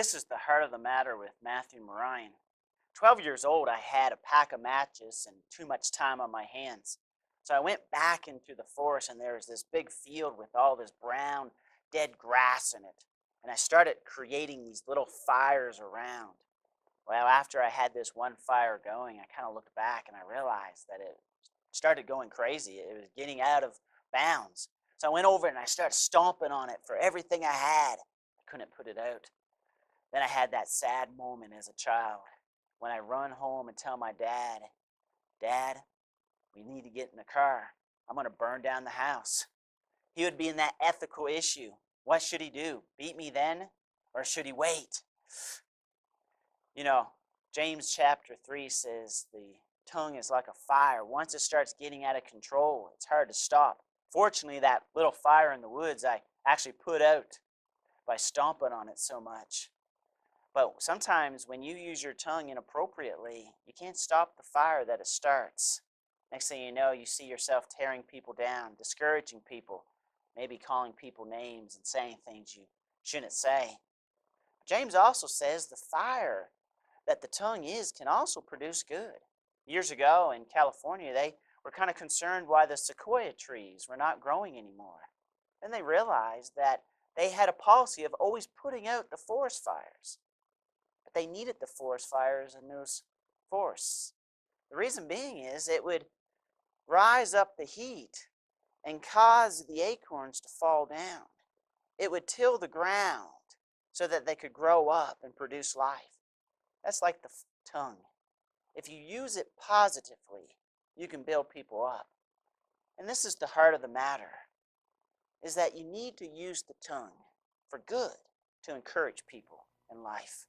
This is the heart of the matter with Matthew Ryan. 12 years old, I had a pack of matches and too much time on my hands. So I went back into the forest, and there was this big field with all this brown, dead grass in it. And I started creating these little fires around. Well, after I had this one fire going, I kind of looked back and I realized that it started going crazy. It was getting out of bounds. So I went over and I started stomping on it for everything I had. I couldn't put it out. Then I had that sad moment as a child when I run home and tell my dad, Dad, we need to get in the car. I'm going to burn down the house. He would be in that ethical issue. What should he do? Beat me then? Or should he wait? You know, James chapter 3 says the tongue is like a fire. Once it starts getting out of control, it's hard to stop. Fortunately, that little fire in the woods I actually put out by stomping on it so much. But sometimes when you use your tongue inappropriately, you can't stop the fire that it starts. Next thing you know, you see yourself tearing people down, discouraging people, maybe calling people names and saying things you shouldn't say. James also says the fire that the tongue is can also produce good. Years ago in California, they were kind of concerned why the sequoia trees were not growing anymore. Then they realized that they had a policy of always putting out the forest fires. But they needed the forest fires in those forests. The reason being is it would rise up the heat and cause the acorns to fall down. It would till the ground so that they could grow up and produce life. That's like the tongue. If you use it positively, you can build people up. And this is the heart of the matter, is that you need to use the tongue for good to encourage people in life.